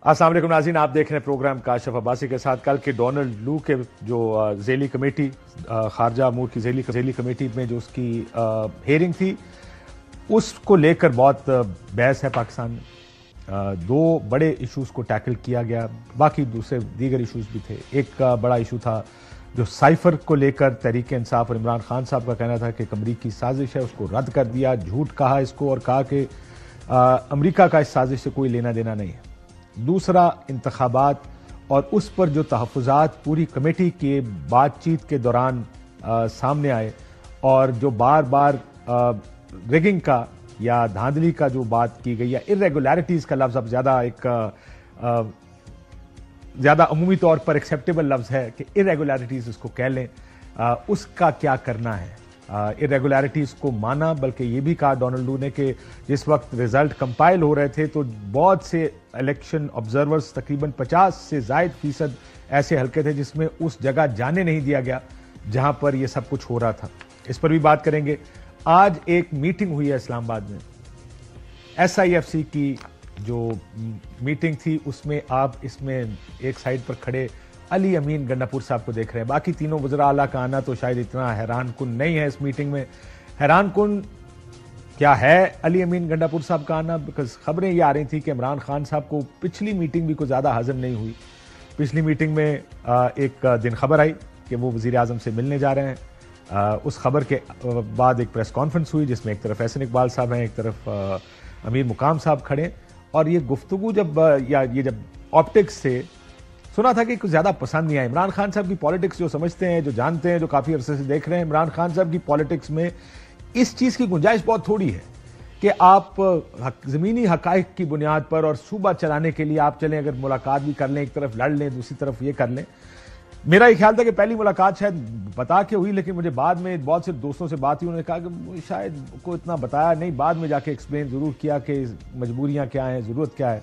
السلام علیکم ناظرین، آپ دیکھ رہے ہیں پروگرام کاشف عباسی کے ساتھ۔ کل کے ڈونلڈ لو کے جو ذیلی کمیٹی خارجہ امور کی ذیلی کمیٹی میں جو اس کی ہیئرنگ تھی، اس کو لے کر بہت بحث ہے پاکستان میں۔ دو بڑے ایشوز کو ٹیکل کیا گیا، باقی دیگر ایشوز بھی تھے۔ ایک بڑا ایشو تھا جو سائفر کو لے کر تحریک انصاف اور عمران خان صاحب کا کہنا تھا کہ ایک امریکی سازش ہے، اس کو رد کر دیا، جھوٹ کہا اس کو اور کہا کہ امریکہ کا اس سازش سے کوئی لینا دینا نہیں ہے۔ دوسرا انتخابات اور اس پر جو تحفظات پوری کمیٹی کے بات چیت کے دوران سامنے آئے اور جو بار بار ریگنگ کا یا دھاندلی کا جو بات کی گئی یا irregularities کا لفظ اب زیادہ عمومی طور پر ایکسیپٹیبل لفظ ہے کہ irregularities اس کو کہہ لیں، اس کا کیا کرنا ہے۔ irregularities کو مانا، بلکہ یہ بھی کہا ڈونلڈ لو نے کہ جس وقت ریزلٹ کمپائل ہو رہے تھے تو بہت سے الیکشن آبزرورز، تقریباً 50 سے زائد فیصد ایسے حلقے تھے جس میں اس جگہ جانے نہیں دیا گیا جہاں پر یہ سب کچھ ہو رہا تھا۔ اس پر بھی بات کریں گے۔ آج ایک میٹنگ ہوئی ہے اسلام آباد میں، ایس آئی ایف سی کی جو میٹنگ تھی، اس میں آپ اس میں ایک سائڈ پر کھڑے علی امین گنڈاپور صاحب کو دیکھ رہے ہیں۔ باقی تینوں وزراء اعلیٰ کا آنا تو شاید اتنا حیران کن نہیں ہے اس میٹنگ میں۔ حیران کن کیا ہے علی امین گنڈاپور صاحب کا آنا؟ بیکاز خبریں یہ آ رہی تھیں کہ عمران خان صاحب کو پچھلی میٹنگ بھی کوئی زیادہ ہضم نہیں ہوئی۔ پچھلی میٹنگ میں ایک دن خبر آئی کہ وہ وزیر اعظم سے ملنے جا رہے ہیں۔ اس خبر کے بعد ایک پریس کانفرنس ہوئی جس میں ایک طرف احسن اقبال صاحب ہیں، ایک طرف امیر مقام صاحب کھڑے، اور یہ گفتگو جب آپٹکس سے سنا تھا کہ کچھ زیادہ پسند نہیں آیا۔ عمران خان صاحب کی پالیٹکس جو سمجھتے ہیں، جو جانتے ہیں، جو کافی عرصے سے دیکھ رہے ہیں، عمران خان صاحب کی پالیٹکس میں اس چیز کی گنجائش بہت تھوڑی ہے کہ آپ زمینی حقائق کی بنیاد پر اور صوبہ چلانے کے لیے آپ چلیں، اگر ملاقات بھی کر لیں، ایک طرف لڑ لیں، دوسری طرف یہ کر لیں۔ میرا یہ خیال تھا کہ پہلی ملاقات شاید بتا کے ہوئی، لیکن مجھے بعد میں بہت سے دوستوں سے بات ہوئی، انہوں نے کہا کہ شاید کو اتنا بتایا نہیں، بعد میں جا کے ایکسپلین ضرور کیا کہ مجبوریاں کیا ہیں، ضرورت کیا ہے،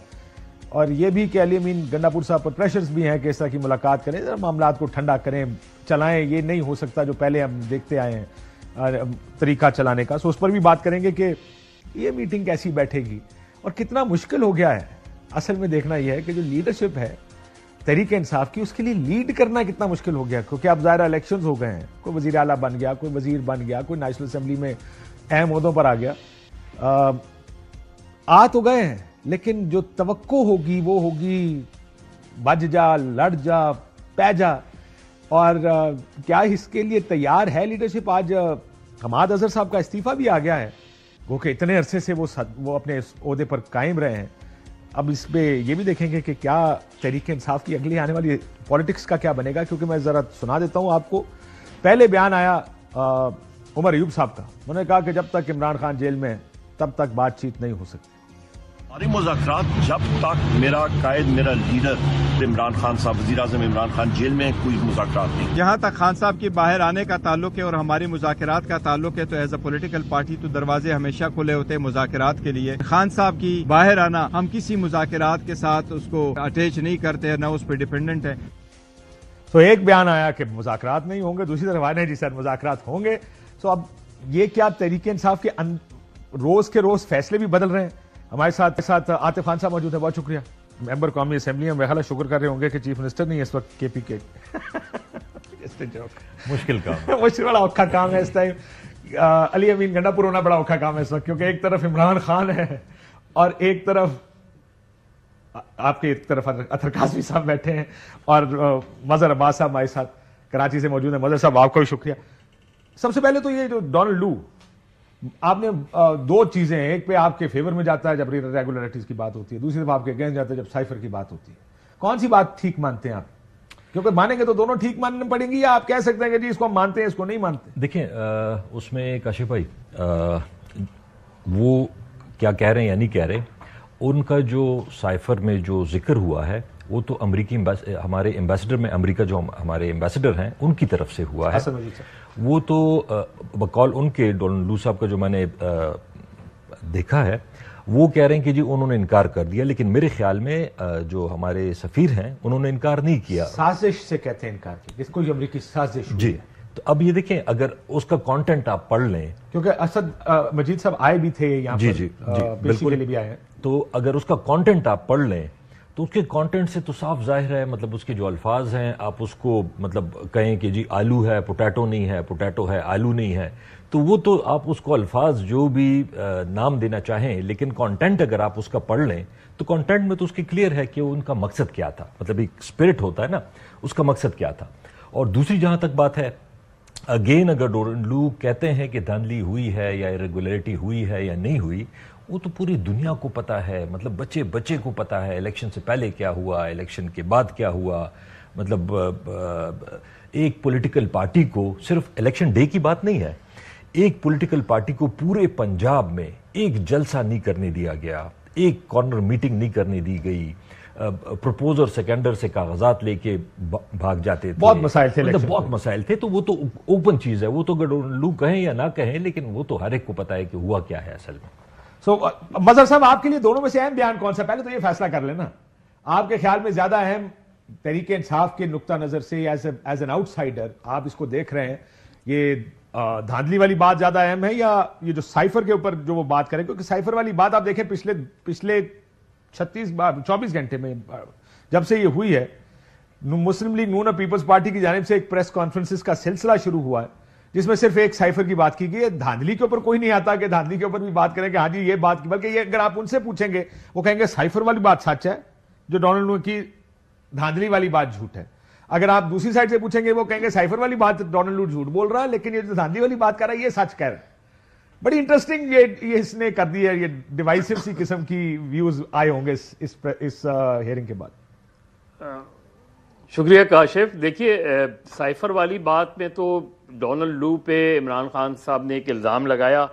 اور یہ بھی کہ علی امین گنڈاپور صاحب پر پریشرز بھی ہیں کہ اس طرح کی ملاقات کریں، معاملات کو ٹھنڈا کریں، چلائیں۔ یہ نہیں ہو سکتا جو پہلے ہم دیکھتے آئے ہیں طریقہ چلانے کا۔ سو اس پر بھی بات کریں گے کہ یہ میٹنگ کیسی بیٹھے گی اور کتنا مشکل ہو گیا ہے۔ اصل میں دیکھنا یہ ہے کہ جو لیڈرشپ ہے تحریک انصاف کی، اس کے لیے لیڈ کرنا کتنا مشکل ہو گیا، کیونکہ اب ظاہر الیکشنز ہو گئے ہیں، کوئی وزیر اعلیٰ بن گیا، کوئی وزیر بن گیا، کوئی نیشنل اسمبلی میں اہم عہدوں پر آ گیا، آ تو گئے ہیں، لیکن جو توقع ہوگی وہ ہوگی بج جا، لڑ جا، پہ جا۔ اور کیا اس کے لیے تیار ہے لیڈرشپ؟ آج حماد اظہر صاحب کا استعفیٰ بھی آ گیا ہے، وہ کہ اتنے عرصے سے وہ اپنے عہدے پر قائم رہے ہیں۔ اب اس پہ یہ بھی دیکھیں گے کہ کیا تحریک انصاف کی اگلی آنے والی پالیٹکس کا کیا بنے گا، کیونکہ میں ذرا سنا دیتا ہوں آپ کو۔ پہلے بیان آیا عمر ایوب صاحب کا، انہوں نے کہا کہ جب تک عمران خان جیل میں ہے تب تک بات چیت نہیں ہو سکتی۔ ہمارے مذاکرات جب تک میرا قائد، میرا لیڈر عمران خان صاحب، وزیر اعظم عمران خان جیل میں، کوئی مذاکرات نہیں۔ جہاں تک خان صاحب کی باہر آنے کا تعلق ہے اور ہماری مذاکرات کا تعلق ہے تو ایز اے پولیٹیکل پارٹی تو دروازے ہمیشہ کھلے ہوتے ہیں مذاکرات کے لیے۔ خان صاحب کی باہر آنا، ہم کسی مذاکرات کے ساتھ اس کو اٹیچ نہیں کرتے، نہ اس پہ ڈیپینڈنٹ ہے۔ تو ایک بیان آیا کہ مذاکرات نہیں ہوں گے، دوسری طرف آئے جی سر مذاکرات ہوں گے۔ سو اب یہ کیا تحریک انصاف کے روز کے روز فیصلے بھی بدل رہے ہیں۔ ہمارے ساتھ عاطف خان صاحب موجود ہیں، بہت شکریہ، ممبر قومی اسمبلی میں۔ خیال شکر کر رہے ہوں گے کہ چیف منسٹر نہیں ہے اس وقت، کے پی کے مشکل کام مشکل بڑا اوکھا کام ہے اس ٹائم۔ علی امین گنڈاپور ہونا بڑا اوکھا کام ہے اس وقت، کیونکہ ایک طرف عمران خان ہے اور ایک طرف آپ کے ایک طرف اطہر قاسمی صاحب بیٹھے ہیں، اور مظہر عباس صاحب ہمارے ساتھ کراچی سے موجود ہیں۔ مظہر صاحب آپ کا بھی شکریہ۔ سب سے پہلے تو یہ جو ڈونلڈ لو، آپ نے دو چیزیں ہیں، ایک پہ آپ کے فیور میں جاتا ہے جب ریگولرٹیز کی بات ہوتی ہے، دوسری طرف آپ کے اگینسٹ جاتا ہے جب سائفر کی بات ہوتی ہے۔ کون سی بات ٹھیک مانتے ہیں آپ؟ کیونکہ مانیں گے تو دونوں ٹھیک ماننے پڑیں گی، یا آپ کہہ سکتے ہیں کہ جی اس کو ہم مانتے ہیں، اس کو نہیں مانتے؟ دیکھیں، اس میں کاشف بھائی وہ کیا کہہ رہے ہیں یا نہیں کہہ رہے، ان کا جو سائفر میں جو ذکر ہوا ہے وہ تو امریکی ہمارے ایمبیسڈر میں، امریکہ جو ہمارے ایمبیسڈر ہیں ان کی طرف سے ہوا ہے۔ وہ تو بقول ان کے ڈونلڈ لو صاحب کا جو میں نے دیکھا ہے، وہ کہہ رہے ہیں کہ جی انہوں نے انکار کر دیا، لیکن میرے خیال میں جو ہمارے سفیر ہیں انہوں نے انکار نہیں کیا۔ سازش سے کہتے ہیں انکار کیا، اس کو امریکی سازش جی۔ تو اب یہ دیکھیں، اگر اس کا کانٹینٹ آپ پڑھ لیں، کیونکہ اسد مجید صاحب آئے بھی تھے یہاں پر، جی بالکل کے لیے بھی آئے ہیں، تو اگر اس کا کانٹینٹ آپ پڑھ لیں تو اس کے کانٹینٹ سے تو صاف ظاہر ہے، مطلب اس کے جو الفاظ ہیں، آپ اس کو مطلب کہیں کہ جی آلو ہے پوٹیٹو نہیں ہے، پوٹیٹو ہے آلو نہیں ہے، تو وہ تو آپ اس کو الفاظ جو بھی نام دینا چاہیں، لیکن کانٹینٹ اگر آپ اس کا پڑھ لیں تو کانٹینٹ میں تو اس کی کلیئر ہے کہ ان کا مقصد کیا تھا، مطلب ایک اسپرٹ ہوتا ہے نا، اس کا مقصد کیا تھا۔ اور دوسری جہاں تک بات ہے، اگین اگر ڈونلڈ لو کہتے ہیں کہ دھاندلی ہوئی ہے یا irregularity ہوئی ہے یا نہیں ہوئی، وہ تو پوری دنیا کو پتا ہے، مطلب بچے بچے کو پتا ہے الیکشن سے پہلے کیا ہوا، الیکشن کے بعد کیا ہوا۔ مطلب ایک پولیٹیکل پارٹی کو صرف الیکشن ڈے کی بات نہیں ہے، ایک پولیٹیکل پارٹی کو پورے پنجاب میں ایک جلسہ نہیں کرنے دیا گیا، ایک کارنر میٹنگ نہیں کرنے دی گئی، پروپوزر سیکنڈر سے کاغذات لے کے بھاگ جاتے تھے، بہت مسائل تھے، بہت مسائل تھے۔ تو وہ تو اوپن چیز ہے، وہ تو اگر لوگ کہیں یا نہ کہیں، لیکن وہ تو ہر ایک کو پتا ہے کہ ہوا کیا ہے اصل میں۔ مظہر صاحب، آپ کے لیے دونوں میں سے اہم بیان کون سا؟ پہلے تو یہ فیصلہ کر لینا، آپ کے خیال میں زیادہ اہم تحریک انصاف کے نقطہ نظر سے ایز این آؤٹ سائڈر آپ اس کو دیکھ رہے ہیں، یہ دھاندلی والی بات زیادہ اہم ہے یا یہ جو سائفر کے اوپر جو وہ بات کریں؟ کیونکہ سائفر والی بات آپ دیکھیں پچھلے 24 گھنٹے میں جب سے یہ ہوئی ہے، مسلم لیگ نون اور پیپلز پارٹی کی جانب سے ایک پریس کانفرنسز کا سلسلہ شروع ہوا ہے جس میں صرف ایک سائفر کی بات کی گئی ہے۔ دھاندلی کے اوپر کوئی نہیں آتا کہ دھاندلی کے اوپر بھی بات کریں کہ ہاں جی یہ بات کی، بلکہ یہ اگر آپ ان سے پوچھیں گے وہ کہیں گے سائفر والی بات سچ ہے، جو ڈونلڈ لو کی دھاندلی والی بات جھوٹ ہے۔ اگر آپ دوسری سائڈ سے پوچھیں گے وہ کہیں گے سائفر والی بات ڈونلڈ لو جھوٹ بول رہا ہے، لیکن یہ جو دھاندلی والی بات کر رہا ہے یہ سچ کہہ رہا ہے۔ بڑی انٹرسٹنگ یہ اس نے کر دی ہے، یہ ڈیوائسو سی قسم کی ویوز آئے ہوں گے اس ہیئرنگ کے بعد۔ شکریہ کاشف۔ دیکھیے، سائفر والی بات میں تو ڈونلڈ لو پہ عمران خان صاحب نے ایک الزام لگایا،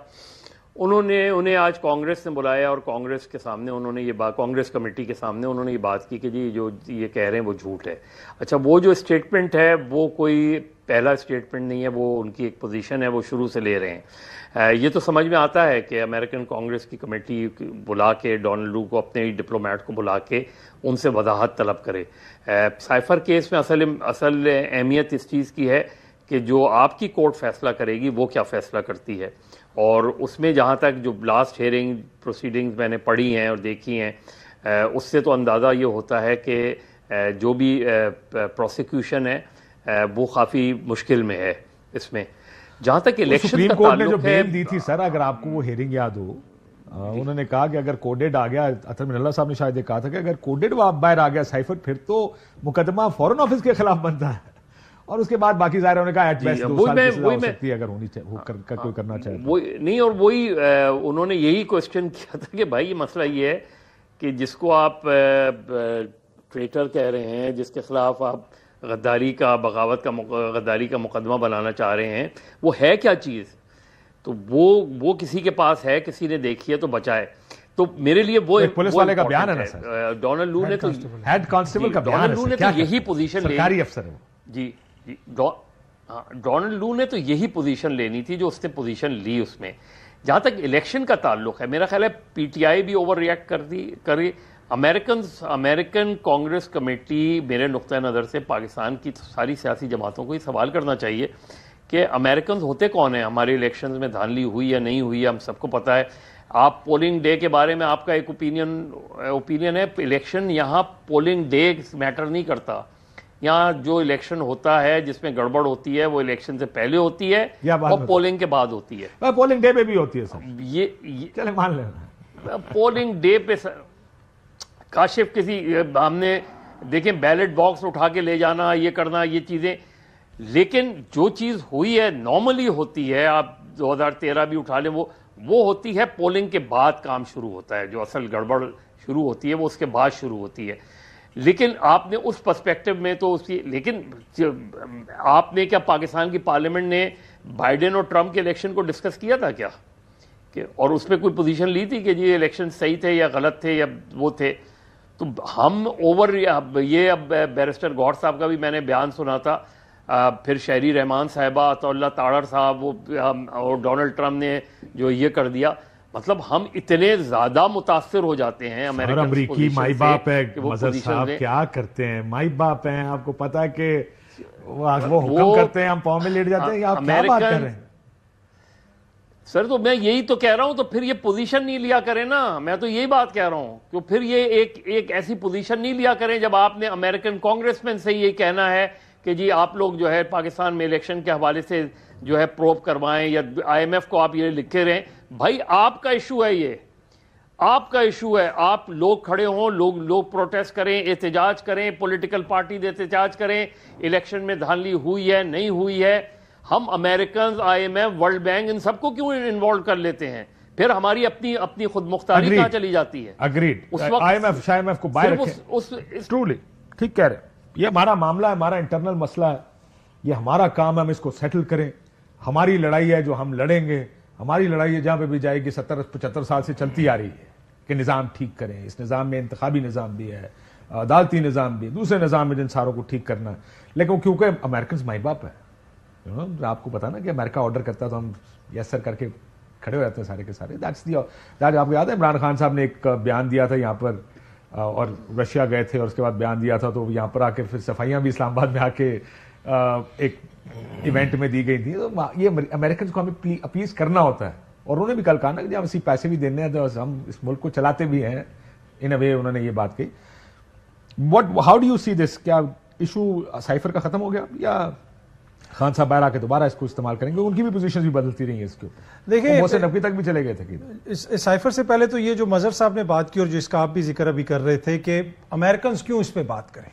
انہیں آج کانگریس نے بلایا اور کانگریس کے سامنے انہوں نے یہ بات، کانگریس کمیٹی کے سامنے انہوں نے یہ بات کی کہ جی جو یہ کہہ رہے ہیں وہ جھوٹ ہے۔ اچھا، وہ جو اسٹیٹمنٹ ہے وہ کوئی پہلا اسٹیٹمنٹ نہیں ہے، وہ ان کی ایک پوزیشن ہے، وہ شروع سے لے رہے ہیں۔ یہ تو سمجھ میں آتا ہے کہ امریکن کانگریس کی کمیٹی بلا کے ڈونلڈ لو کو، اپنے ڈپلومیٹ کو بلا کے ان سے وضاحت طلب کرے۔ سائفر کیس میں اصل اہمیت اس چیز کی ہے کہ جو آپ کی کورٹ فیصلہ کرے گی وہ کیا فیصلہ کرتی ہے، اور اس میں جہاں تک جو لاسٹ ہیئرنگ پروسیڈنگز میں نے پڑھی ہیں اور دیکھی ہیں، اس سے تو اندازہ یہ ہوتا ہے کہ جو بھی پروسیکیوشن ہے وہ کافی مشکل میں ہے۔ اس میں جہاں تک الیکشن سپریم کا کورٹ نے جو تعلق ہے، بیل دی تھی سر، اگر آپ کو وہ ہیئرنگ یاد ہو، انہوں نے کہا کہ اگر کوڈیڈ آ گیا، اطہر من اللہ صاحب نے شاید یہ کہا تھا کہ اگر کوڈیڈ باہر آ گیا سائفر، پھر تو مقدمہ فورن آفس کے خلاف بنتا ہے، اور اس کے بعد باقی ظاہر انہوں نے کہا ایٹ بیسٹ 2 سال کی سزا ہو سکتی ہے اگر ہونی چاہیے، کوئی کرنا چاہے نہیں۔ اور وہی انہوں نے یہی کوسچن کیا تھا کہ بھائی یہ مسئلہ یہ ہے کہ جس کو آپ ٹریٹر کہہ رہے ہیں، جس کے خلاف آپ غداری کا مقدمہ بنانا چاہ رہے ہیں، وہ ہے کیا چیز؟ تو وہ کسی کے پاس ہے، کسی نے دیکھی ہے تو بچائے۔ تو میرے لیے وہ پولیس والے کا بیان ہے نا سر، ڈونلڈ لو نے تو ہیڈ کانسٹیبل کا بیان ہے، ڈونلڈ لو نے تو یہی پوزیشن سرکاری افسر ہے۔ جی ڈونلڈ لو نے تو یہی پوزیشن لینی تھی جو اس نے پوزیشن لی اس میں۔ جہاں تک الیکشن کا تعلق ہے، میرا خیال ہے پی ٹی آئی بھی اوور ریئیکٹ کری۔ امریکن کانگریس کمیٹی میرے نقطہ نظر سے پاکستان کی ساری سیاسی جماعتوں کو یہ سوال کرنا چاہیے کہ امریکنز ہوتے کون ہیں؟ ہمارے الیکشنز میں دھاندلی ہوئی یا نہیں ہوئی ہم سب کو پتہ ہے۔ آپ پولنگ ڈے کے بارے میں آپ کا ایک اوپینین ہے، الیکشن یہاں پولنگ ڈے میٹر نہیں کرتا، یہاں جو الیکشن ہوتا ہے جس میں گڑبڑ ہوتی ہے وہ الیکشن سے پہلے ہوتی ہے اور پولنگ کے بعد ہوتی ہے۔ پولنگ ڈے پہ بھی ہوتی ہے سر، یہ چلے مان لینا پولنگ ڈے پہ کاشف کسی ہم نے دیکھیں بیلٹ باکس اٹھا کے لے جانا، یہ کرنا، یہ چیزیں، لیکن جو چیز ہوئی ہے نارملی ہوتی ہے، آپ 2013 بھی اٹھا لیں، وہ ہوتی ہے پولنگ کے بعد کام شروع ہوتا ہے، جو اصل گڑبڑ شروع ہوتی ہے وہ اس کے بعد شروع ہوتی ہے۔ لیکن آپ نے اس پرسپیکٹو میں تو لیکن آپ نے کیا پاکستان کی پارلیمنٹ نے بائیڈن اور ٹرمپ کے الیکشن کو ڈسکس کیا تھا کیا؟ اور اس پہ کوئی پوزیشن لی تھی کہ جی الیکشن صحیح تھے یا غلط تھے یا وہ تھے؟ تو ہم یہ اب بیرسٹر گوھر صاحب کا بھی میں نے بیان سنا تھا، پھر شہری رحمان صاحبہ، عطا اللہ تاڑر صاحب، اور ڈونلڈ ٹرمپ نے جو یہ کر دیا، مطلب ہم اتنے زیادہ متاثر ہو جاتے ہیں امریکی مائی باپ ہے مظہر صاحب، کیا کرتے ہیں، مائی باپ ہیں، آپ کو پتا ہے کہ وہ حکم کرتے ہیں، ہم پاؤں میں لیٹ جاتے ہیں، آپ کیا بات کر رہے ہیں؟ سر تو میں یہی تو کہہ رہا ہوں، تو پھر یہ پوزیشن نہیں لیا کریں نا، میں تو یہی بات کہہ رہا ہوں کہ پھر یہ ایک ایسی پوزیشن نہیں لیا کریں جب آپ نے امریکن کانگریس مین سے یہ کہنا ہے کہ جی آپ لوگ جو ہے پاکستان میں الیکشن کے حوالے سے جو ہے پروب کروائیں، یا آئی ایم ایف کو آپ یہ لکھے رہیں. بھائی آپ کا ایشو ہے، یہ آپ کا ایشو ہے. آپ لوگ کھڑے ہوں، لوگ پروٹیسٹ کریں، احتجاج کریں، پولیٹیکل پارٹی احتجاج کریں، الیکشن میں دھاندلی ہوئی ہے نہیں ہوئی ہے. ہم Americans, I M F, world bank, ان سب کو کیوں انوالو کر لیتے ہیں؟ پھر ہماری اپنی خود مختاری کہاں چلی جاتی ہے؟ اگریڈ. آئی ایم ایف کو باہر رکھیں. ٹرولی ٹھیک کہہ رہے ہیں. یہ ہمارا معاملہ ہے، ہمارا انٹرنل مسئلہ ہے، یہ ہمارا کام ہے، ہم اس کو سیٹل کریں. ہماری لڑائی ہے جو ہم لڑیں گے. ہماری لڑائی ہے جہاں پہ بھی جائے گی 70-75 سال سے چلتی آ رہی ہے کہ نظام ٹھیک کریں. اس نظام میں انتخابی نظام بھی ہے، عدالتی نظام بھی، دوسرے نظام میں جن ساروں کو ٹھیک کرنا ہے. لیکن کیونکہ امریکنز مائی باپ ہے، آپ کو پتا نا کہ امریکہ آرڈر کرتا تو ہم یس سر کر کے کھڑے ہو جاتے ہیں سارے کے سارے. آپ کو یاد ہے عمران خان صاحب نے ایک بیان دیا تھا یہاں پر، اور رشیا گئے تھے اور اس کے بعد بیان دیا تھا، تو یہاں پر آ کے پھر صفائیاں بھی اسلام آباد میں آ کے ایک ایونٹ میں دی گئی تھی. تو یہ امریکنز کو ہمیں اپیز کرنا ہوتا ہے. اور انہوں نے بھی کل کہا نا کہ جب اسی پیسے بھی دینے ہیں تو ہم اس ملک کو چلاتے بھی ہیں ان اے وے. انہوں نے یہ بات کہی. ہاؤ ڈو یو سی دس؟ کیا ایشو سائفر کا ختم ہو گیا، یا خان صاحب باہر آ کے دوبارہ اس کو استعمال کریں گے؟ ان کی بھی پوزیشن بھی بدلتی رہی ہیں اس کے اوپر. دیکھیں محسن نقوی تک بھی چلے گئے تھے. اس سائفر سے پہلے تو یہ جو مظہر صاحب نے بات کی اور جس کا آپ بھی ذکر ابھی کر رہے تھے کہ امریکنز کیوں اس پہ بات کریں،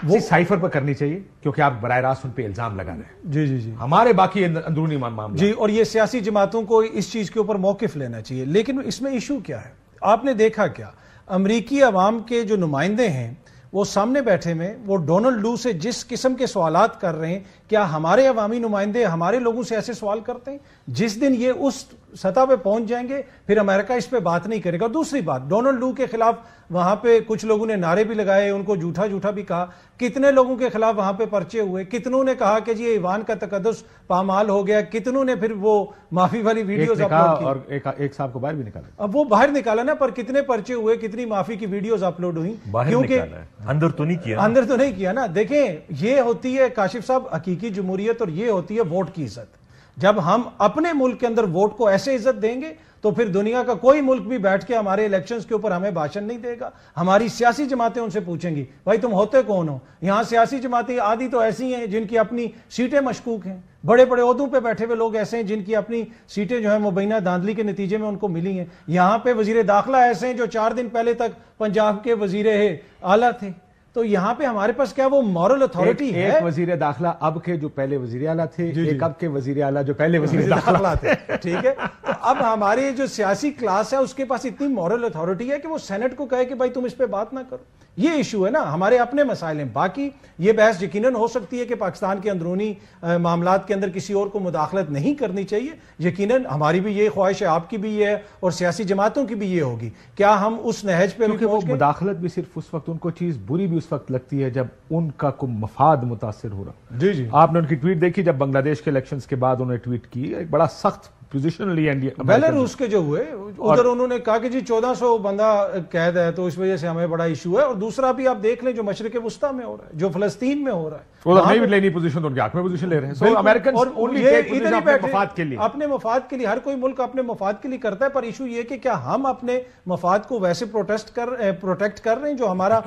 وہ سائفر پر کرنی چاہیے کیونکہ آپ براہ راست ان پہ الزام لگا رہے ہیں. جی جی جی ہمارے باقی اندرونی معاملہ جی، اور یہ سیاسی جماعتوں کو اس چیز کے اوپر موقف لینا چاہیے. لیکن اس میں ایشو کیا ہے؟ آپ نے دیکھا کیا امریکی عوام کے جو نمائندے ہیں وہ سامنے بیٹھے میں وہ ڈونلڈ لو سے جس قسم کے سوالات کر رہے ہیں، کیا ہمارے عوامی نمائندے ہمارے لوگوں سے ایسے سوال کرتے ہیں؟ جس دن یہ اس سطح پہ پہنچ جائیں گے پھر امریکہ اس پہ بات نہیں کرے گا. دوسری بات، ڈونلڈ لو کے خلاف وہاں پہ کچھ لوگوں نے نعرے بھی لگائے، ان کو جھوٹا بھی کہا. کتنے لوگوں کے خلاف وہاں پہ پرچے ہوئے، کتنوں نے کہا کہ جی ایوان کا تقدس پامال ہو گیا، کتنوں نے پھر وہ معافی والی ویڈیوز اپلوڈ کی اور ایک صاحب کو باہر بھی نکالا. اب وہ باہر نکالا نا، پر کتنے پرچے ہوئے، کتنی معافی کی ویڈیوز اپلوڈ ہوئی، کیونکہ اندر تو نہیں کیا نا. دیکھیں یہ ہوتی ہے کاشف صاحب حقیقی جمہوریت، اور یہ ہوتی ہے ووٹ کی عزت. جب ہم اپنے ملک کے اندر ووٹ کو ایسے عزت دیں گے تو پھر دنیا کا کوئی ملک بھی بیٹھ کے ہمارے الیکشنز کے اوپر ہمیں بھاشن نہیں دے گا. ہماری سیاسی جماعتیں ان سے پوچھیں گی بھائی تم ہوتے کون ہو؟ یہاں سیاسی جماعتیں آدھی تو ایسی ہیں جن کی اپنی سیٹیں مشکوک ہیں، بڑے بڑے عہدوں پہ بیٹھے ہوئے لوگ ایسے ہیں جن کی اپنی سیٹیں جو ہیں مبینہ دھاندلی کے نتیجے میں ان کو ملی ہیں. یہاں پہ وزیر داخلہ ایسے ہیں جو 4 دن پہلے تک پنجاب کے وزیر اعلیٰ تھے. تو یہاں پہ ہمارے پاس کیا وہ مورل اتھارٹی ہے؟ ایک وزیر داخلہ اب کے جو پہلے وزیر اعلیٰ تھے، ایک اب کے وزیر اعلیٰ جو پہلے وزیر داخلہ تھے. ٹھیک ہے، تو اب ہماری جو سیاسی کلاس ہے اس کے پاس اتنی مورل اتھارٹی ہے کہ وہ سینٹ کو کہے کہ بھائی تم اس پہ بات نہ کرو. یہ ایشو ہے نا، ہمارے اپنے مسائل ہیں. باقی یہ بحث یقیناً ہو سکتی ہے کہ پاکستان کے اندرونی معاملات کے اندر کسی اور کو مداخلت نہیں کرنی چاہیے. یقیناً ہماری بھی یہ خواہش ہے، آپ کی بھی یہ ہے، اور سیاسی جماعتوں کی بھی یہ ہوگی. کیا ہم اس نہج پہ وہ مداخلت بھی صرف اس وقت، ان کو چیز بری بھی اس وقت لگتی ہے جب ان کا کوئی مفاد متاثر ہو رہا. جی جی، آپ نے ان کی ٹویٹ دیکھی جب بنگلہ دیش کے الیکشنز کے بعد انہوں نے ٹویٹ کی، ایک بڑا سخت پوزیشن لی. بیلاروس کے جو ہوئے ادھر انہوں نے کہا کہ جی 1400 بندہ قید ہے تو اس وجہ سے ہمیں بڑا ایشو ہے. اور دوسرا بھی آپ دیکھ لیں جو مشرق وسطیٰ میں ہو رہا ہے، جو فلسطین میں ہو رہا ہے، بھی لینی پوزیشن تو ان کے حق میں پوزیشن لے رہے ہیں. سو امریکن اپنے مفاد کے لیے، اپنے مفاد کے لیے، ہر کوئی ملک اپنے مفاد کے لیے کرتا ہے. پر ایشو یہ کہ کیا ہم اپنے مفاد کو ویسے پروٹیکٹ کر رہے ہیں جو ہمارا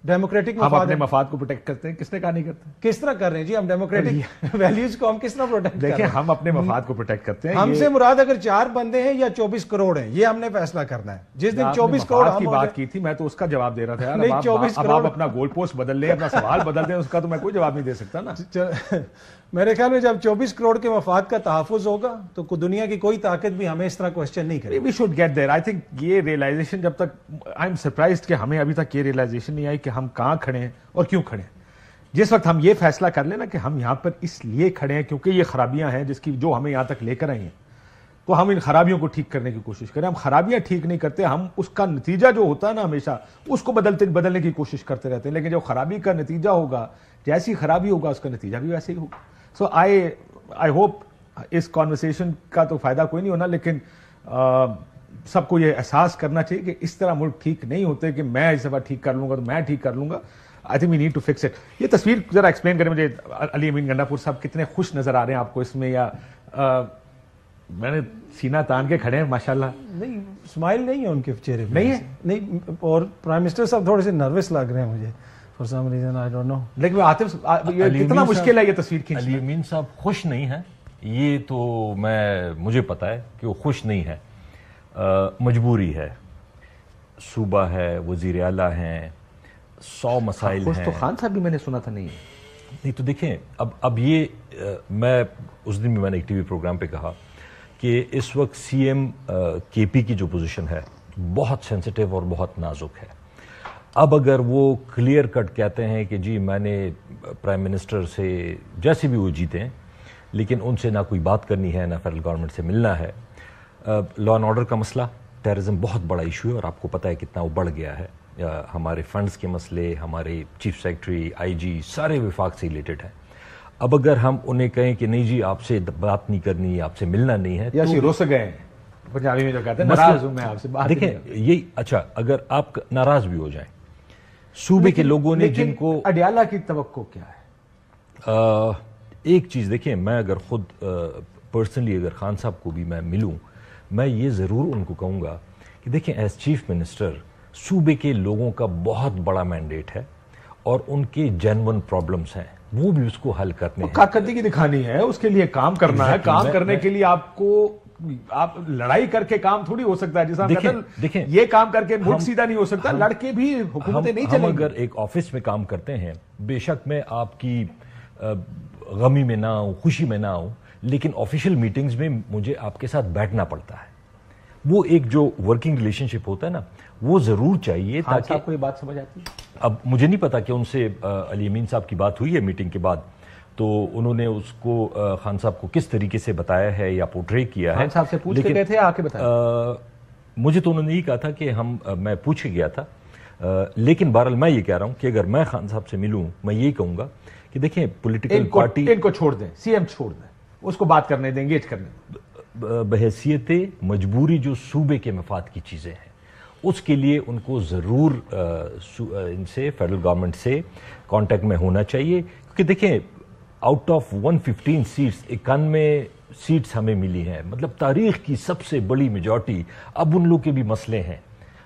ڈیموکریٹک ہم اپنے مفاد کو پروٹیکٹ کرتے ہیں؟ کس نے کہا نہیں کرتے؟ کس طرح کر رہے ہیں جی؟ ہم ڈیموکریٹک ویلیوز کو ہم کس طرح پروٹیکٹ کرتے ہیں؟ دیکھیں ہم اپنے مفاد کو پروٹیکٹ کرتے ہیں. ہم سے مراد اگر 4 بندے ہیں یا 24 کروڑ ہیں، یہ ہم نے فیصلہ کرنا ہے. جس دن 24 کروڑ کی بات کی تھی میں تو اس کا جواب دے رہا تھا یار. اب آپ اپنا گول پوسٹ بدل لیں، اپنا سوال بدل دیں، اس کا تو میں کوئی جواب نہیں دے سکتا نا. میرے خیال میں جب 24 کروڑ کے مفاد کا تحفظ ہوگا تو دنیا کی کوئی طاقت بھی ہمیں اس طرح کوسچن نہیں کرے. We should get there. I think یہ ریئلائزیشن جب تک، آئی ایم سرپرائزڈ کہ ہمیں ابھی تک یہ ریئلائزیشن نہیں آئی کہ ہم کہاں کھڑے ہیں اور کیوں کھڑے ہیں. جس وقت ہم یہ فیصلہ کر لیں نا کہ ہم یہاں پر اس لیے کھڑے ہیں کیونکہ یہ خرابیاں ہیں جس کی جو ہمیں یہاں تک لے کر آئی ہیں، تو ہم ان خرابیوں کو ٹھیک کرنے کی کوشش کریں. ہم خرابیاں ٹھیک نہیں کرتے، ہم اس کا نتیجہ جو ہوتا ہے نا ہمیشہ اس کو بدلنے کی کوشش کرتے رہتے ہیں. لیکن جو خرابی کا نتیجہ ہوگا، جیسی خرابی ہوگا اس کا نتیجہ بھی ویسے ہی ہوگا. سو آئی ہوپ اس کانورسیشن کا تو فائدہ کوئی نہیں ہونا، لیکن سب کو یہ احساس کرنا چاہیے کہ اس طرح ملک ٹھیک نہیں ہوتے کہ میں اس دفعہ ٹھیک کر لوں گا تو میں ٹھیک کر لوں گا. I think we need to fix it. یہ تصویر ذرا ایکسپلین کریں مجھے. علی امین گنڈا پور صاحب کتنے خوش نظر آ رہے ہیں آپ کو اس میں، یا میں نے سینہ تان کے کھڑے ہیں ماشاءاللہ. نہیں اسمائل نہیں ہے ان کے چہرے پہ. نہیں ہے؟ نہیں. اور پرائم منسٹر صاحب تھوڑے سے نروس لگ رہے ہیں مجھے for some reason, I don't know. لیکن عاطف کتنا مشکل ہے یہ تصویر کھینچنا. علی امین صاحب خوش نہیں ہیں, یہ تو مجھے پتا ہے کہ وہ خوش نہیں ہے, مجبوری ہے, صوبہ ہے, وزیر اعلیٰ ہیں, 100 مسائل ہیں. خوش تو خان صاحب بھی میں نے سنا تھا نہیں. نہیں تو دیکھیں اب یہ میں اس دن بھی میں نے ایک ٹی وی پروگرام پہ کہا کہ اس وقت سی ایم کے پی کی جو پوزیشن ہے بہت سینسٹیو اور بہت نازک ہے. اب اگر وہ کلیئر کٹ کہتے ہیں کہ جی میں نے پرائم منسٹر سے جیسے بھی وہ جیتے ہیں لیکن ان سے نہ کوئی بات کرنی ہے, نہ فیڈرل گورنمنٹ سے ملنا ہے. لا اینڈ آرڈر کا مسئلہ, ٹیررزم بہت بڑا ایشو ہے اور آپ کو پتہ ہے کتنا وہ بڑھ گیا ہے. ہمارے فنڈز کے مسئلے, ہمارے چیف سیکرٹری, آئی جی سارے وفاق سے ریلیٹڈ ہیں. اب اگر ہم انہیں کہیں کہ نہیں جی آپ سے بات نہیں کرنی, آپ سے ملنا نہیں ہے, یا روس گئے ہیں پنجابی میں جو کہتے ہیں ناراض ہوں میں آپ سے بات. دیکھیں یہی اچھا اگر آپ ناراض بھی ہو جائیں, صوبے کے لوگوں نے جن کو اڈیالہ کی توقع کیا ہے؟ ایک چیز دیکھیں, میں اگر خود پرسنلی اگر خان صاحب کو بھی میں ملوں, میں یہ ضرور ان کو کہوں گا کہ دیکھیں ایز چیف منسٹر صوبے کے لوگوں کا بہت بڑا مینڈیٹ ہے اور ان کے جینون پرابلمز ہیں, وہ بھی اس کو حل کرنے ہیں. کارکردگی دکھانی ہے, اس کے لیے کام کرنا ہے. کام کرنے کے لیے آپ لڑائی کر کے کام تھوڑی ہو سکتا ہے. جیسا دیکھیں یہ کام کر کے ملک سیدھا نہیں ہو سکتا, لڑ کے بھی حکومتیں نہیں چلیں. ہم اگر ایک آفس میں کام کرتے ہیں, بے شک میں آپ کی غمی میں نہ ہوں, خوشی میں نہ ہوں, لیکن آفیشیل میٹنگز میں مجھے آپ کے ساتھ بیٹھنا پڑتا ہے. وہ ایک جو ورکنگ ریلیشن شپ ہوتا ہے نا, وہ ضرور چاہیے تاکہ آپ کو یہ بات سمجھ آتی ہے. اب مجھے نہیں پتا کہ ان سے علی امین صاحب کی بات ہوئی ہے میٹنگ کے بعد, تو انہوں نے اس کو خان صاحب کو کس طریقے سے بتایا ہے یا پورٹرے کیا ہے. خان صاحب سے پوچھ کے گئے تھے, آ کے بتایا؟ مجھے تو انہوں نے یہ کہا تھا کہ میں پوچھ کے گیا تھا, لیکن بہرحال میں یہ کہہ رہا ہوں کہ اگر میں خان صاحب سے ملوں, میں یہی کہوں گا کہ دیکھیں پولیٹیکل پارٹی ان کو چھوڑ دیں, سی ایم چھوڑ دیں, اس کو بات کرنے دیں, انگیج کرنے دیں. بحیثیت مجبوری جو صوبے کے مفاد کی چیزیں ہیں اس کے لیے ان کو ضرور ان سے فیڈرل گورنمنٹ سے کانٹیکٹ میں ہونا چاہیے. کیونکہ دیکھیں آؤٹ آف 115 سیٹس 91 سیٹس ہمیں ملی ہیں, مطلب تاریخ کی سب سے بڑی میجورٹی. اب ان لوگ کے بھی مسئلے ہیں,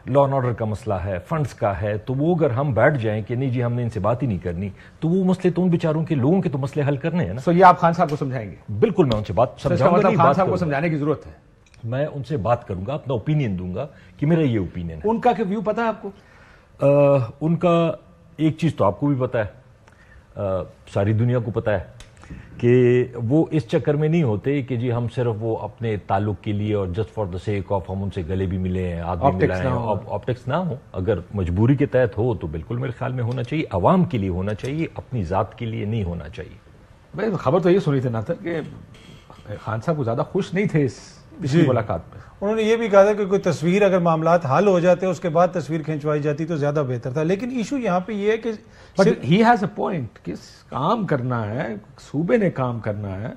لا اینڈ آرڈر کا مسئلہ ہے, فنڈز کا ہے, تو وہ اگر ہم بیٹھ جائیں کہ نہیں جی ہم نے ان سے بات ہی نہیں کرنی, تو وہ مسئلے تو ان بیچاروں کے لوگوں کے تو مسئلے حل کرنے ہیں نا. سو یہ آپ خان صاحب کو سمجھائیں گے؟ بالکل میں ان سے بات سمجھاؤں گا. خان صاحب کو سمجھانے کی ضرورت ہے. میں ان سے بات کروں گا, اپنا اوپینین دوں گا کہ میرا یہ اوپینین ہے. ان کا کہ ویو پتا ہے آپ کو؟ ان کا ایک چیز تو آپ کو بھی پتا ہے, ساری دنیا کو پتا ہے کہ وہ اس چکر میں نہیں ہوتے کہ جی ہم صرف وہ اپنے تعلق کے لیے اور just for the sake of ہم ان سے گلے بھی ملے ہیں, ہاتھ بھی ملائے ہیں, آپٹکس نہ ہو. اگر مجبوری کے تحت ہو تو بالکل میرے خیال میں ہونا چاہیے, عوام کے لیے ہونا چاہیے, اپنی ذات کے لیے نہیں ہونا چاہیے. بھائی خبر تو یہ سنی تھی نا کہ خان صاحب کو زیادہ خوش نہیں تھے اس ملاقات میں. انہوں نے یہ بھی کہا تھا کہ کوئی تصویر اگر معاملات حل ہو جاتے اس کے بعد تصویر کھنچوائی جاتی تو زیادہ بہتر تھا. لیکن ایشو یہاں پہ یہ ہے کہ ہی ہیز اے پوائنٹ کہ کام کرنا ہے, صوبے نے کام کرنا ہے.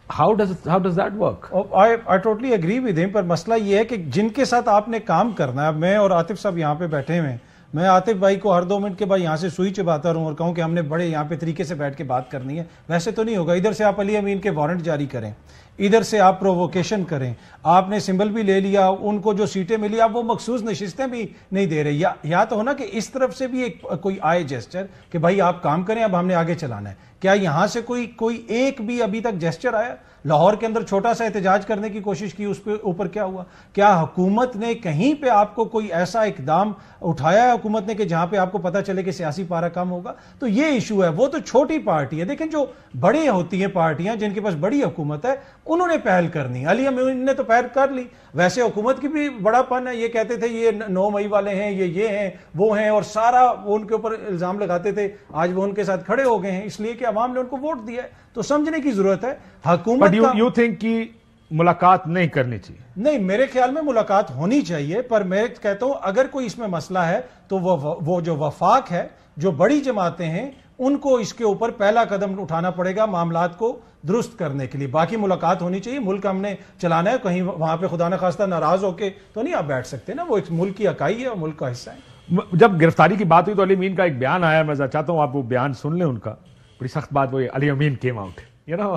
How does that work? I totally agree with him, پر مسئلہ یہ ہے کہ جن کے ساتھ آپ نے کام کرنا ہے, میں اور عاطف صاحب یہاں پہ بیٹھے ہوئے ہیں, میں عاطف بھائی کو ہر 2 منٹ کے بعد یہاں سے سوئی چباتا رہوں اور کہوں کہ ہم نے بڑے یہاں پہ طریقے سے بیٹھ کے بات کرنی ہے, ویسے تو نہیں ہوگا. ادھر سے آپ علی امین کے وارنٹ جاری کریں, ادھر سے آپ پرووکیشن کریں, آپ نے سمبل بھی لے لیا, ان کو جو سیٹیں ملی آپ وہ مخصوص نشستیں بھی نہیں دے رہے. یا تو ہونا کہ اس طرف سے بھی ایک کوئی آئے جیسچر کہ بھائی آپ کام کریں, اب ہم نے آگے چلانا ہے. کیا یہاں سے کوئی ایک بھی ابھی تک جیسچر آیا؟ لاہور کے اندر چھوٹا سا احتجاج کرنے کی کوشش کی, اس پہ اوپر کیا ہوا؟ کیا حکومت نے کہیں پہ آپ کو کوئی ایسا اقدام اٹھایا ہے حکومت نے کہ جہاں پہ آپ کو پتا چلے کہ سیاسی پارا کم ہوگا؟ تو یہ ایشو ہے. وہ تو چھوٹی پارٹی ہے. دیکھیں جو بڑی ہوتی ہیں پارٹیاں جن کے پاس بڑی حکومت ہے, انہوں نے پہل کرنی. علی امین نے تو پہل کر لی. ویسے حکومت کی بھی بڑا پن ہے, یہ کہتے تھے یہ 9 مئی والے ہیں, یہ ہیں وہ ہیں, اور سارا وہ ان کے اوپر الزام لگاتے تھے. آج وہ ان کے ساتھ کھڑے ہو گئے ہیں اس لیے کہ عوام نے ان کو ووٹ دیا ہے. تو سمجھنے کی ضرورت ہے حکومت. بٹ یو تھنک کہ ملاقات نہیں کرنی چاہیے؟ نہیں, میرے خیال میں ملاقات ہونی چاہیے, پر میں کہتا ہوں اگر کوئی اس میں مسئلہ ہے تو وہ جو وفاق ہے, جو بڑی جماعتیں ہیں, ان کو اس کے اوپر پہلا قدم اٹھانا پڑے گا معاملات کو درست کرنے کے لیے. باقی ملاقات ہونی چاہیے, ملک ہم نے چلانا ہے, کہیں وہاں پہ خدا نخواستہ ناراض ہو کے تو نہیں آپ بیٹھ سکتے نا, وہ ایک ملک کی اکائی ہے اور ملک کا حصہ ہے. جب گرفتاری کی بات ہوئی تو علی امین کا ایک بیان آیا, میں چاہتا ہوں آپ وہ بیان سن لیں ان کا. بڑی سخت بات وہ Ali Amin came out. You know,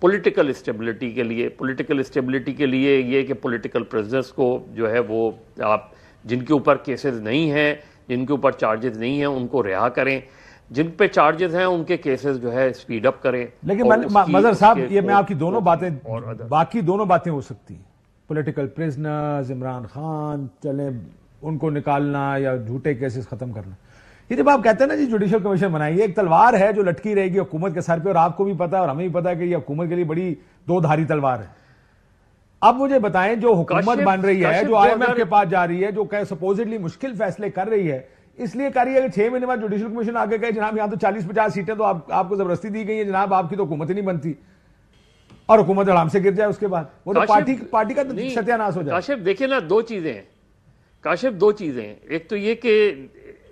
political stability کے لیے. پولیٹیکل اسٹیبلٹی کے لیے یہ کہ پولیٹیکل پریزنرز کو جو ہے وہ آپ جن کے اوپر کیسز نہیں ہیں, جن کے اوپر چارجز نہیں ہیں, ان کو رہا کریں, جن پہ چارجز ہیں ان کے کیسز جو ہے سپیڈ اپ کریں. لیکن مظہر صاحب یہ میں آپ کی دونوں باتیں, باقی دونوں باتیں ہو سکتی ہیں, پولیٹیکل پریزنرز, عمران خان چلیں ان کو نکالنا یا جھوٹے کیسز ختم کرنا. یہ جب آپ کہتے ہیں نا جی جوڈیشل کمیشن بنائیے, ایک تلوار ہے جو لٹکی رہے گی حکومت کے سر پہ, اور آپ کو بھی پتا ہے اور ہمیں بھی پتا ہے کہ یہ حکومت کے لیے بڑی دو دھاری تلوار ہے. اب مجھے بتائیں جو حکومت بن رہی ہے, جو آئی ایم ایف کے پاس جا رہی ہے, جو کہ سپوزڈلی مشکل فیصلے کر رہی ہے, اس لیے کر رہی ہے کہ 6 مہینے بعد جوڈیشل کمیشن آگے گئے جناب یہاں تو 40-50 سیٹیں تو آپ کو زبردستی دی گئی ہیں جناب, آپ کی تو حکومت ہی نہیں بنتی, اور حکومت آرام سے گر جائے اس کے بعد, وہ تو پارٹی کا ستیہ ناش ہو جائے. کاشف دیکھیں نا, دو چیزیں ہیں کاشف, دو چیزیں ہیں. ایک تو یہ کہ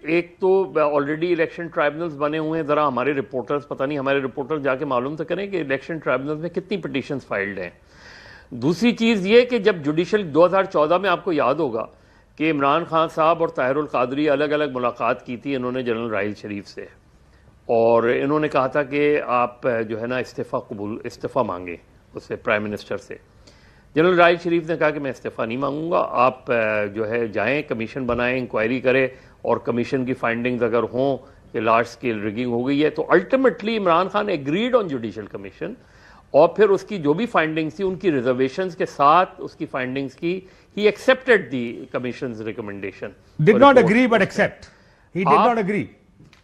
ایک تو آلریڈی الیکشن ٹرائبونلز بنے ہوئے ہیں, ذرا ہمارے رپورٹرز پتہ نہیں ہمارے رپورٹرز جا کے معلوم تو کریں کہ الیکشن ٹرائبونلز میں کتنی پٹیشنز فائلڈ ہیں. دوسری چیز یہ کہ جب جوڈیشل 2014 میں آپ کو یاد ہوگا کہ عمران خان صاحب اور طاہر القادری الگ الگ ملاقات کی تھی انہوں نے جنرل راحیل شریف سے, اور انہوں نے کہا تھا کہ آپ جو ہے نا استعفیٰ مانگیں اس سے, پرائم منسٹر سے. جنرل راحیل شریف نے کہا کہ میں استعفیٰ نہیں مانگوں گا, آپ جو ہے جائیں کمیشن بنائیں, انکوائری کریں, اور کمیشن کی فائنڈنگز اگر ہوں کہ لارج سکیل ریگنگ ہو گئی ہے. تو الٹیمیٹلی عمران خان ایگریڈ آن جوڈیشل کمیشن, اور پھر اس کی جو بھی فائنڈنگز تھی ان کی ریزرویشنز کے ساتھ اس کی فائنڈنگز کی, he accepted the commission's recommendation. Did not agree but accept. He did not agree.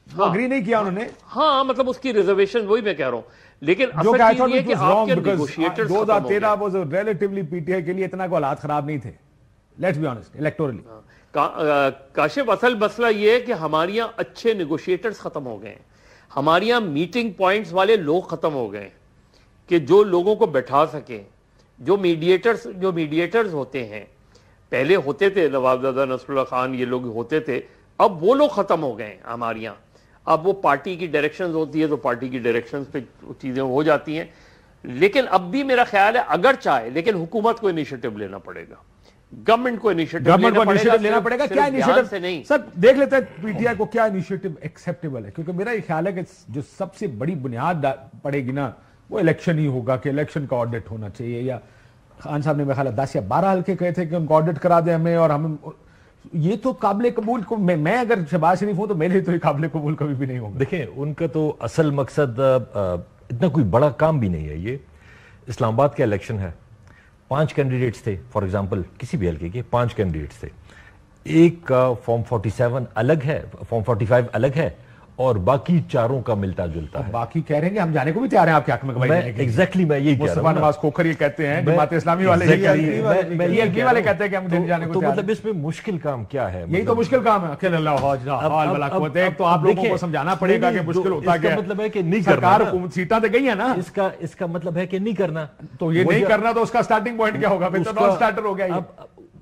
وہ agree نہیں کیا انہوں نے. ہاں مطلب اس کی ریزرویشن وہی میں کہہ رہا ہوں. لیکن اصل چیز یہ کہ آپ کے نیگوشیٹرز 2013 was relatively PTI کے لیے اتنا کوئی حالات خراب نہیں تھے. Let's be honest, electorally. Kashif اصل مسئلہ یہ ہے کہ ہمارے یہاں اچھے نیگوشیٹرز ختم ہو گئے ہیں, ہمارے یہاں میٹنگ پوائنٹس والے لوگ ختم ہو گئے ہیں کہ جو لوگوں کو بٹھا سکیں, جو میڈیٹرز ہوتے ہیں. پہلے ہوتے تھے نوابزادہ نصر اللہ خان, یہ لوگ ہوتے تھے, اب وہ لوگ ختم ہو گئے ہیں ہمارے یہاں. اب وہ پارٹی کی ڈائریکشنز ہوتی ہے تو پارٹی کی ڈائریکشنز پہ چیزیں ہو جاتی ہیں. لیکن اب بھی میرا خیال ہے اگر چاہے, لیکن حکومت کو انیشیٹو لینا پڑے گا, گورنمنٹ کو انیشیٹو لینا پڑے گا. کیا انیشیٹو سے نہیں سر دیکھ لیتے ہیں پی ٹی آئی کو کیا انیشیٹو ایکسیپٹیبل ہے, کیونکہ میرا یہ خیال ہے کہ جو سب سے بڑی بنیاد پڑے گی نا وہ الیکشن ہی ہوگا, کہ الیکشن کا آڈٹ ہونا چاہیے. یا خان صاحب نے میرا خیال 10 یا 12 حلقے کہے تھے کہ ان کو آڈٹ کرا دیں ہمیں, اور ہم یہ تو قابل قبول کو, میں اگر شہباز شریف ہوں تو میرے تو یہ قابل قبول کبھی بھی نہیں ہوگا. دیکھیں ان کا تو اصل مقصد اتنا کوئی بڑا کام بھی نہیں ہے. یہ اسلام آباد کا الیکشن ہے, 5 کینڈیڈیٹس تھے فار ایگزامپل, کسی بھی حلقے کے 5 کینڈیڈیٹس تھے, ایک کا فارم 47 الگ ہے, فارم 45 الگ ہے, اور باقی چاروں کا ملتا جلتا ہے. باقی کہہ رہے ہیں کہ ہم جانے کو بھی تیار ہیں آپ کے حق میں. ایگزیکٹلی میں یہی کہہ رہا ہوں. مصطفیٰ نواز کھوکھر یہ کہتے ہیں, جماعت اسلامی والے والے کہتے ہیں کہ ہم دل جانے کو تو تیار ہیں. مطلب اس میں مشکل کام کیا ہے؟ یہی تو مشکل کام ہے. اکیل اللہ حول ولا قوت. ایک تو آپ لوگوں کو سمجھانا پڑے گا کہ مشکل ہوتا کیا ہے. مطلب ہے کہ نہیں کرنا, سرکار حکومت سیٹاں تے گئی ہیں نا, اس کا مطلب ہے کہ نہیں کرنا. تو یہ نہیں کرنا تو اس کا سٹارٹنگ پوائنٹ کیا ہوگا؟ پھر تو نان سٹارٹر ہو گیا.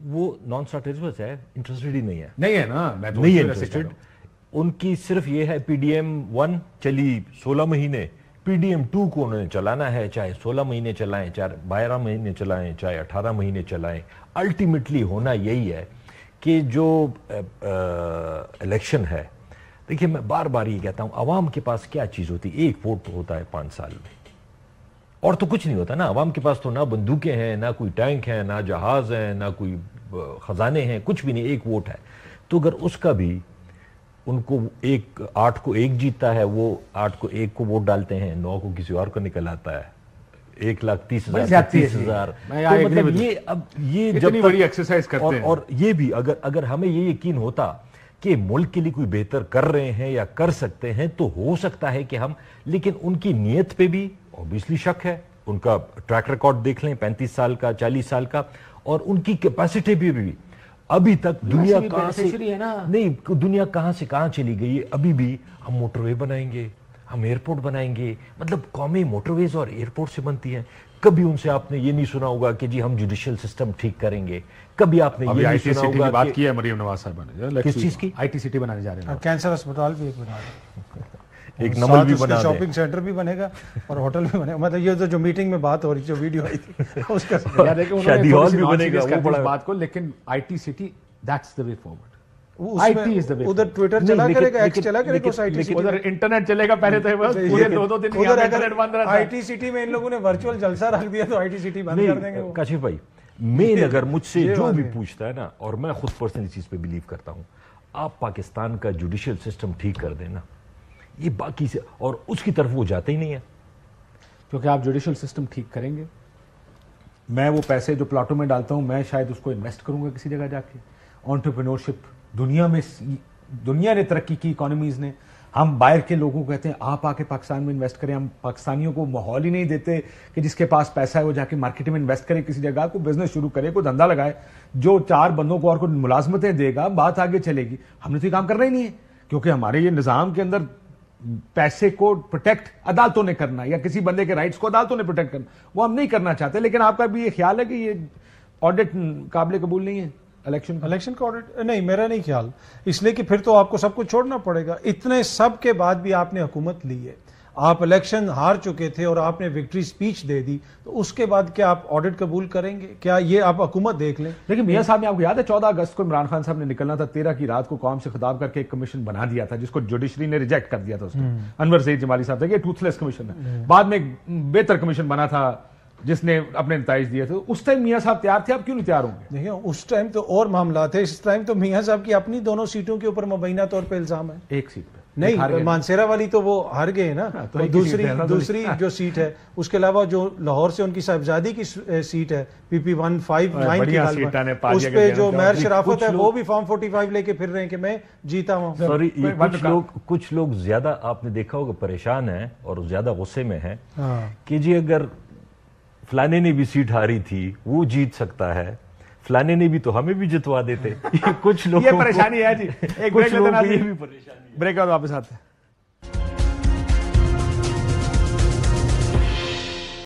وہ نان سٹارٹر ہے, انٹرسٹڈ ہی نہیں ہے. نہیں ہے نا, میں نہیں ہے انٹرسٹڈ. ان کی صرف یہ ہے پی ڈی ایم 1 چلی 16 مہینے, پی ڈی ایم 2 کو انہوں نے چلانا ہے, چاہے 16 مہینے چلائیں, چاہے 12 مہینے چلائیں, چاہے 18 مہینے چلائیں. الٹیمیٹلی ہونا یہی ہے کہ جو الیکشن ہے, دیکھیں میں بار بار یہ کہتا ہوں, عوام کے پاس کیا چیز ہوتی ہے؟ ایک ووٹ تو ہوتا ہے 5 سال میں, اور تو کچھ نہیں ہوتا نا. عوام کے پاس تو نہ بندوقیں ہیں, نہ کوئی ٹینک ہیں, نہ جہاز ہیں, نہ کوئی خزانے ہیں, کچھ بھی نہیں, ایک ووٹ ہے. تو اگر اس کا بھی ان کو 8 کو 1 جیتتا ہے, وہ 8 کو 1 کو ووٹ ڈالتے ہیں, 9 کو کسی اور کو نکل آتا ہے, 1,30,000. تو مطلب یہ جب بڑی ایکسرسائز کرتے ہیں. اور یہ بھی اگر ہمیں یہ یقین ہوتا کہ ملک کے لیے کوئی بہتر کر رہے ہیں یا کر سکتے ہیں تو ہو سکتا ہے کہ ہم, لیکن ان کی نیت پہ بھی اوبیسلی شک ہے. ان کا ٹریک ریکارڈ دیکھ لیں 35 سال کا, 40 سال کا, اور ان کی کیپیسٹی بھی ابھی تک دنیا کہاں سے نہیں, دنیا کہاں سے کہاں چلی گئی ہے. ابھی بھی ہم موٹر وے بنائیں گے, ہم ایئرپورٹ بنائیں گے, مطلب قومی موٹر ویز اور ایئرپورٹ سے بنتی ہیں. کبھی ان سے آپ نے یہ نہیں سنا ہوگا کہ جی ہم جوڈیشل سسٹم ٹھیک کریں گے. کبھی آپ نے یہ نہیں سنا ہوگا. بات کی ہے مریم نواز صاحبہ نے, کس چیز کی؟ آئی ٹی سٹی بنانے جا رہے ہیں. کینسر اسپتال بھی ایک بنا رہے ہیں, ایک نمل بھی بنا دیں, شاپنگ سینٹر بھی بنے گا اور ہوٹل بھی بنے گا. مطلب یہ جو میٹنگ میں بات ہو رہی, جو ویڈیو آئی تھی اس کا شادی ہال بھی بنے گا, وہ بڑا بات کو. لیکن I T city that's the way forward. ادھر ٹویٹر چلا کرے گا, ایکس چلا کرے گا, ادھر انٹرنیٹ چلے گا. پہلے تو بس پورے 2 دن انٹرنیٹ بند رہا تھا. آئی ٹی سٹی میں ان لوگوں نے ورچوئل جلسہ رکھ دیا تو آئی ٹی سٹی بند کر دیں گے. کاشف بھائی, مین اگر مجھ سے جو بھی پوچھتا ہے نا, اور میں خود پرسنل چیز پہ بلیو کرتا ہوں, آپ پاکستان کا جوڈیشل سسٹم ٹھیک کر دیں نا, یہ باقی سے, اور اس کی طرف وہ جاتے ہی نہیں ہے. کیونکہ آپ جوڈیشل سسٹم ٹھیک کریں گے, میں وہ پیسے جو پلاٹوں میں ڈالتا ہوں میں شاید اس کو انویسٹ کروں گا کسی جگہ جا کے. انٹرپرینورشپ دنیا میں, دنیا نے ترقی کی, اکانومیز نے. ہم باہر کے لوگوں کو کہتے ہیں آپ آ کے پاکستان میں انویسٹ کریں, ہم پاکستانیوں کو ماحول ہی نہیں دیتے کہ جس کے پاس پیسہ ہے وہ جا کے مارکیٹ میں انویسٹ کرے, کسی جگہ کو بزنس شروع کرے, کوئی دھندا لگائے, جو 4 بندوں کو اور کوئی ملازمتیں دے گا, بات آگے چلے گی. ہم نے تو یہ کام کرنا ہی نہیں ہے, کیونکہ ہمارے یہ نظام کے اندر پیسے کو پروٹیکٹ عدالتوں نے کرنا, یا کسی بندے کے رائٹس کو عدالتوں نے پروٹیکٹ کرنا, وہ ہم نہیں کرنا چاہتے. لیکن آپ کا بھی یہ خیال ہے کہ یہ آڈٹ قابل قبول نہیں ہے الیکشن کا آڈٹ؟ نہیں, میرا نہیں خیال, اس لیے کہ پھر تو آپ کو سب کچھ چھوڑنا پڑے گا. اتنے سب کے بعد بھی آپ نے حکومت لی ہے, آپ الیکشن ہار چکے تھے اور آپ نے وکٹری سپیچ دے دی, تو اس کے بعد کیا آپ آڈٹ قبول کریں گے؟ کیا یہ آپ حکومت دیکھ لیں. لیکن میاں صاحب نے, آپ کو یاد ہے 14 اگست کو عمران خان صاحب نے نکلنا تھا, 13 کی رات کو قوم سے خطاب کر کے ایک کمیشن بنا دیا تھا جس کو جوڈیشری نے ریجیکٹ کر دیا تھا. اس کو انور سعید جمالی صاحب تھے, یہ ٹوتھ لیس کمیشن ہے. بعد میں ایک بہتر کمیشن بنا تھا جس نے اپنے نتائج دیے تھے. اس ٹائم میاں صاحب تیار تھے, اب کیوں نہیں تیار ہوں گے؟ دیکھیں اس ٹائم تو اور معاملات ہے, اس ٹائم تو میاں صاحب کی اپنی دونوں سیٹوں کے اوپر مبینہ طور پہ الزام ہے. ایک سیٹ پہ نہیں, مانسیرا والی تو وہ ہار گئے نا, دوسری جو سیٹ ہے, اس کے علاوہ جو لاہور سے ان کی صاحبزادی کی سیٹ ہے PP 159 کی, اس پہ جو مہر شرافت ہے وہ بھی فارم 45 لے کے پھر رہے ہیں کہ میں جیتا ہوں. سوری, کچھ لوگ زیادہ آپ نے دیکھا ہوگا پریشان ہیں اور زیادہ غصے میں ہیں کہ جی اگر فلانے نے بھی سیٹ ہاری تھی وہ جیت سکتا ہے, فلانے نے بھی تو ہمیں بھی جتوا دیتے. کچھ لوگ یہ پریشانی ہے جی. ایک بریک لیتے ہیں, بریک بعد واپس آتے ہیں.